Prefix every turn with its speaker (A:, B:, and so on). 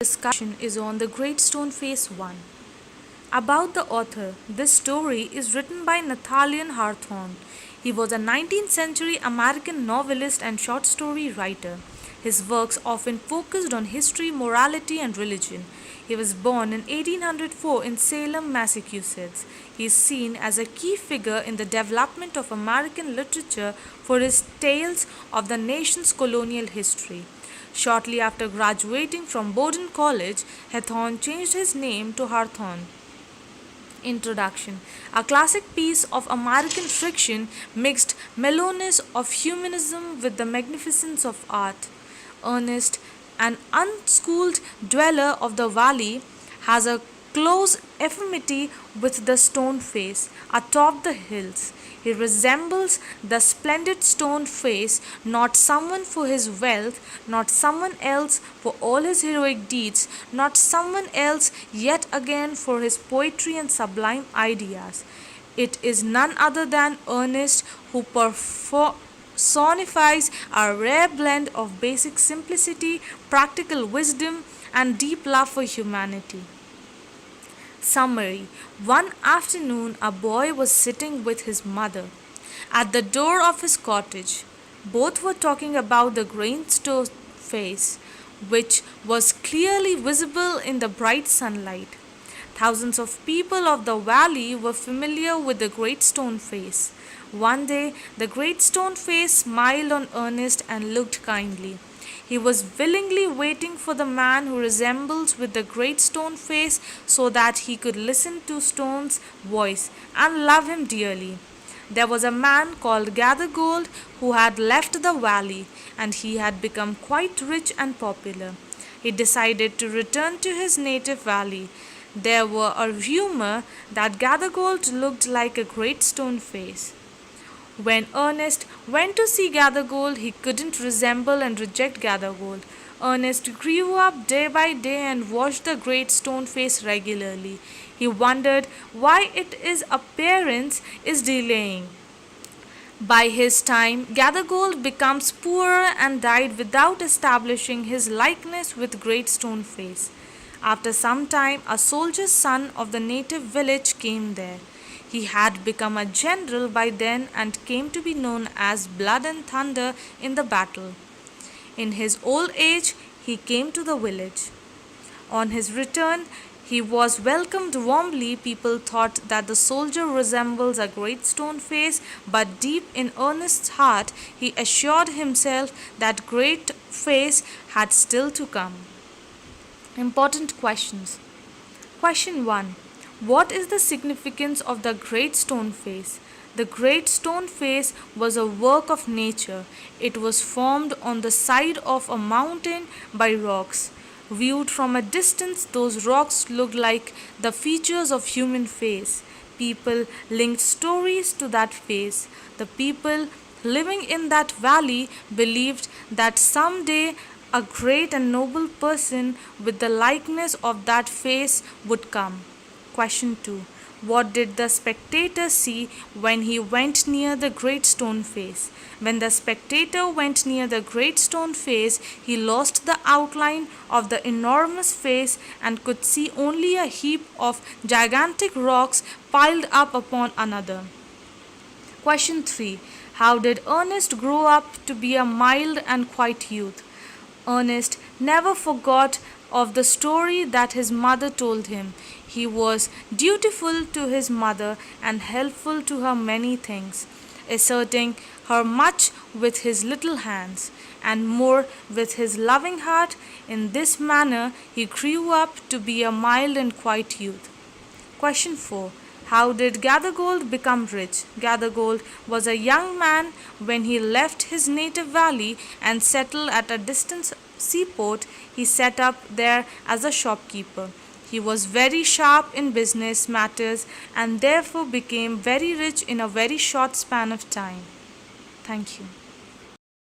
A: Discussion is on The Great Stone Face 1. About the author, this story is written by Nathaniel Hawthorne. He was a 19th century American novelist and short story writer. His works often focused on history, morality, and religion. He was born in 1804 in Salem, Massachusetts. He is seen as a key figure in the development of American literature for his tales of the nation's colonial history. Shortly after graduating from Bowdoin College, Hawthorne changed his name to Hawthorne. Introduction. A classic piece of American fiction mixed mellowness of humanism with the magnificence of art. Ernest, an unschooled dweller of the valley, has a close affinity with the stone face atop the hills. He resembles the splendid stone face, not someone for his wealth, not someone else for all his heroic deeds, not someone else yet again for his poetry and sublime ideas. It is none other than Ernest who personifies a rare blend of basic simplicity, practical wisdom, and deep love for humanity. Summary. One afternoon, a boy was sitting with his mother at the door of his cottage. Both were talking about the great stone face, which was clearly visible in the bright sunlight. Thousands of people of the valley were familiar with the great stone face. One day, the great stone face smiled on Ernest and looked kindly. He was willingly waiting for the man who resembles with the great stone face so that he could listen to Stone's voice and love him dearly. There was a man called Gathergold who had left the valley, and he had become quite rich and popular. He decided to return to his native valley. There were a rumor that Gathergold looked like a great stone face. When Ernest went to see Gathergold, he couldn't resemble and reject Gathergold. Ernest grew up day by day and watched the great stone face regularly. He wondered why its appearance is delaying. By his time, Gathergold becomes poorer and died without establishing his likeness with great stone face. After some time, a soldier's son of the native village came there. He had become a general by then and came to be known as Blood and Thunder in the battle. In his old age, he came to the village. On his return, he was welcomed warmly. People thought that the soldier resembles a great stone face, but deep in Ernest's heart, he assured himself that great face had still to come. Important questions. Question 1. What is the significance of the great stone face? The great stone face was a work of nature. It was formed on the side of a mountain by rocks. Viewed from a distance, those rocks looked like the features of human face. People linked stories to that face. The people living in that valley believed that someday a great and noble person with the likeness of that face would come. Question 2. What did the spectator see when he went near the great stone face? When the spectator went near the great stone face, he lost the outline of the enormous face and could see only a heap of gigantic rocks piled up upon another. Question 3. How did Ernest grow up to be a mild and quiet youth? Ernest never forgot of the story that his mother told him. He was dutiful to his mother and helpful to her many things, asserting her much with his little hands, and more with his loving heart. In this manner he grew up to be a mild and quiet youth. Question 4. How did Gathergold become rich? Gathergold was a young man when he left his native valley and settled at a distant seaport. He set up there as a shopkeeper. He was very sharp in business matters and therefore became very rich in a very short span of time. Thank you.